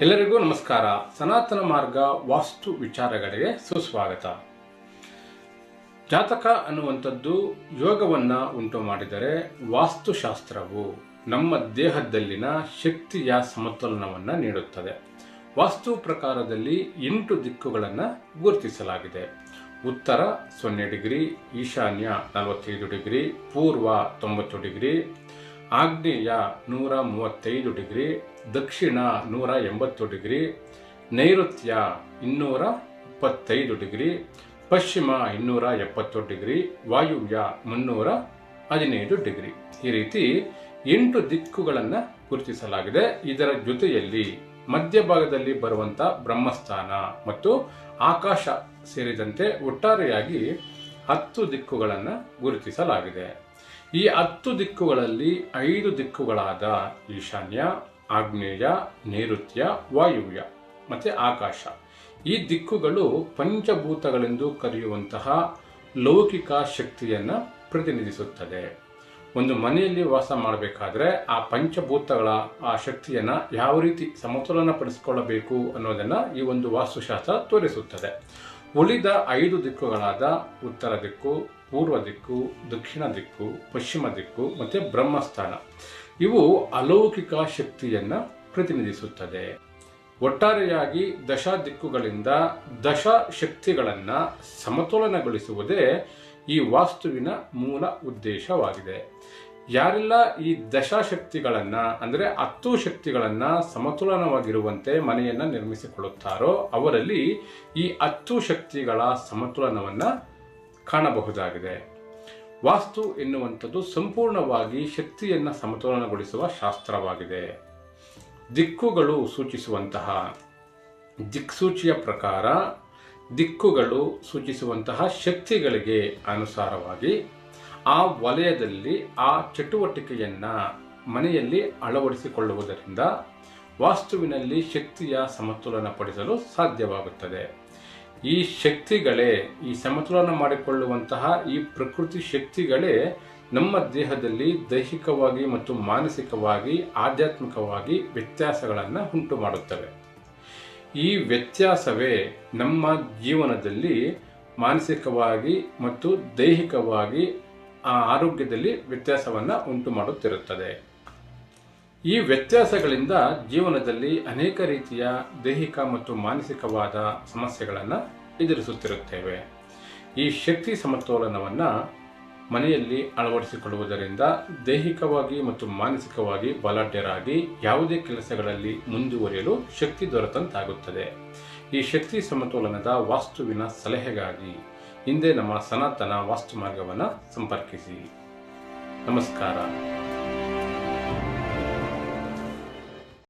ಎಲ್ಲರಿಗೂ ನಮಸ್ಕಾರ. ಸನಾತನ ಮಾರ್ಗ ವಾಸ್ತು ವಿಚಾರಗಳಿಗೆ ಸುಸ್ವಾಗತ. ಜಾತಕ ಅನ್ನುವಂಥದ್ದು ಯೋಗವನ್ನ ಉಂಟು ಮಾಡಿದರೆ ವಾಸ್ತುಶಾಸ್ತ್ರವು ನಮ್ಮ ದೇಹದಲ್ಲಿನ ಶಕ್ತಿಯ ಸಮತೋಲನವನ್ನ ನೀಡುತ್ತದೆ. ವಾಸ್ತು ಪ್ರಕಾರದಲ್ಲಿ 8 ದಿಕ್ಕುಗಳನ್ನು ಗುರುತಿಸಲಾಗಿದೆ. ಉತ್ತರ 0 ಡಿಗ್ರಿ, ಈಶಾನ್ಯ 45 ಡಿಗ್ರಿ, ಪೂರ್ವ 90 ಡಿಗ್ರಿ, ಆಗ್ನೇಯ 135 ಡಿಗ್ರಿ, ದಕ್ಷಿಣ 180 ಡಿಗ್ರಿ, ನೈಋತ್ಯ 225 ಡಿಗ್ರಿ, ಪಶ್ಚಿಮ 270 ಡಿಗ್ರಿ, ವಾಯುವ್ಯ 315 ಡಿಗ್ರಿ. ಈ ರೀತಿ 8 ದಿಕ್ಕುಗಳನ್ನು ಗುರುತಿಸಲಾಗಿದೆ. ಇದರ ಜೊತೆಯಲ್ಲಿ ಮಧ್ಯಭಾಗದಲ್ಲಿ ಬರುವಂತ ಬ್ರಹ್ಮಸ್ಥಾನ ಮತ್ತು ಆಕಾಶ ಸೇರಿದಂತೆ ಒಟ್ಟಾರೆಯಾಗಿ 10 ದಿಕ್ಕುಗಳನ್ನು ಗುರುತಿಸಲಾಗಿದೆ. ಈ 10 ದಿಕ್ಕುಗಳಲ್ಲಿ 5 ದಿಕ್ಕುಗಳಾದ ಈಶಾನ್ಯ, ಆಗ್ನೇಯ, ನೈಋತ್ಯ, ವಾಯುವ್ಯ ಮತ್ತೆ ಆಕಾಶ, ಈ ದಿಕ್ಕುಗಳು ಪಂಚಭೂತಗಳೆಂದು ಕರೆಯುವಂತಹ ಲೌಕಿಕ ಶಕ್ತಿಯನ್ನು ಪ್ರತಿನಿಧಿಸುತ್ತದೆ. ಒಂದು ಮನೆಯಲ್ಲಿ ವಾಸ ಮಾಡಬೇಕಾದ್ರೆ ಆ ಪಂಚಭೂತಗಳ ಆ ಶಕ್ತಿಯನ್ನ ಯಾವ ರೀತಿ ಸಮತೋಲನ ಪಡಿಸಿಕೊಳ್ಳಬೇಕು ಅನ್ನೋದನ್ನ ಈ ಒಂದು ವಾಸ್ತುಶಾಸ್ತ್ರ ತೋರಿಸುತ್ತದೆ. ಉಳಿದ 5 ದಿಕ್ಕುಗಳಾದ ಉತ್ತರ ದಿಕ್ಕು, ಪೂರ್ವ ದಿಕ್ಕು, ದಕ್ಷಿಣ ದಿಕ್ಕು, ಪಶ್ಚಿಮ ದಿಕ್ಕು ಮತ್ತೆ ಬ್ರಹ್ಮಸ್ಥಾನ, ಇವು ಅಲೌಕಿಕ ಶಕ್ತಿಯನ್ನ ಪ್ರತಿನಿಧಿಸುತ್ತದೆ. ಒಟ್ಟಾರೆಯಾಗಿ ದಶ ದಿಕ್ಕುಗಳಿಂದ ದಶ ಶಕ್ತಿಗಳನ್ನ ಸಮತೋಲನಗೊಳಿಸುವುದೇ ಈ ವಾಸ್ತುವಿನ ಮೂಲ ಉದ್ದೇಶವಾಗಿದೆ. ಯಾರೆಲ್ಲ ಈ ದಶಶಕ್ತಿಗಳನ್ನ ಅಂದ್ರೆ 10 ಶಕ್ತಿಗಳನ್ನ ಸಮತೋಲನವಾಗಿರುವಂತೆ ಮನೆಯನ್ನ ನಿರ್ಮಿಸಿಕೊಳ್ಳುತ್ತಾರೋ ಅವರಲ್ಲಿ ಈ 10 ಶಕ್ತಿಗಳ ಸಮತೋಲನವನ್ನ ಕಾಣಬಹುದಾಗಿದೆ. ವಾಸ್ತು ಎನ್ನುವಂಥದ್ದು ಸಂಪೂರ್ಣವಾಗಿ ಶಕ್ತಿಯನ್ನ ಸಮತೋಲನಗೊಳಿಸುವ ಶಾಸ್ತ್ರವಾಗಿದೆ. ದಿಕ್ಕುಗಳು ಸೂಚಿಸುವಂತಹ ದಿಕ್ಸೂಚಿಯ ಪ್ರಕಾರ ದಿಕ್ಕುಗಳು ಸೂಚಿಸುವಂತಹ ಶಕ್ತಿಗಳಿಗೆ ಅನುಸಾರವಾಗಿ ಆ ವಲಯದಲ್ಲಿ ಆ ಚಟುವಟಿಕೆಯನ್ನ ಮನೆಯಲ್ಲಿ ಅಳವಡಿಸಿಕೊಳ್ಳುವುದರಿಂದ ವಾಸ್ತುವಿನಲ್ಲಿ ಶಕ್ತಿಯ ಸಮತೋಲನ ಪಡಿಸಲು ಸಾಧ್ಯವಾಗುತ್ತದೆ. ಈ ಶಕ್ತಿಗಳೇ, ಈ ಸಮತೋಲನ ಮಾಡಿಕೊಳ್ಳುವಂತಹ ಈ ಪ್ರಕೃತಿ ಶಕ್ತಿಗಳೇ ನಮ್ಮ ದೇಹದಲ್ಲಿ ದೈಹಿಕವಾಗಿ ಮತ್ತು ಮಾನಸಿಕವಾಗಿ ಆಧ್ಯಾತ್ಮಿಕವಾಗಿ ವ್ಯತ್ಯಾಸಗಳನ್ನು ಉಂಟು ಮಾಡುತ್ತವೆ. ಈ ವ್ಯತ್ಯಾಸವೇ ನಮ್ಮ ಜೀವನದಲ್ಲಿ ಮಾನಸಿಕವಾಗಿ ಮತ್ತು ದೈಹಿಕವಾಗಿ ಆ ಆರೋಗ್ಯದಲ್ಲಿ ವ್ಯತ್ಯಾಸವನ್ನು ಉಂಟು ಮಾಡುತ್ತಿರುತ್ತದೆ. ಈ ವ್ಯತ್ಯಾಸಗಳಿಂದ ಜೀವನದಲ್ಲಿ ಅನೇಕ ರೀತಿಯ ದೈಹಿಕ ಮತ್ತು ಮಾನಸಿಕವಾದ ಸಮಸ್ಯೆಗಳನ್ನು ಎದುರಿಸುತ್ತಿರುತ್ತೇವೆ. ಈ ಶಕ್ತಿ ಸಮತೋಲನವನ್ನು ಮನೆಯಲ್ಲಿ ಅಳವಡಿಸಿಕೊಳ್ಳುವುದರಿಂದ ದೈಹಿಕವಾಗಿ ಮತ್ತು ಮಾನಸಿಕವಾಗಿ ಬಲಾಢ್ಯರಾಗಿ ಯಾವುದೇ ಕೆಲಸಗಳಲ್ಲಿ ಮುಂದುವರಿಯಲು ಶಕ್ತಿ ದೊರೆತಂತಾಗುತ್ತದೆ. ಈ ಶಕ್ತಿ ಸಮತೋಲನದ ವಾಸ್ತುವಿನ ಸಲಹೆಗಾಗಿ ಹಿಂದೆ ನಮ್ಮ ಸನಾತನ ವಾಸ್ತು ಮಾರ್ಗವನ್ನು ಸಂಪರ್ಕಿಸಿ. ನಮಸ್ಕಾರ.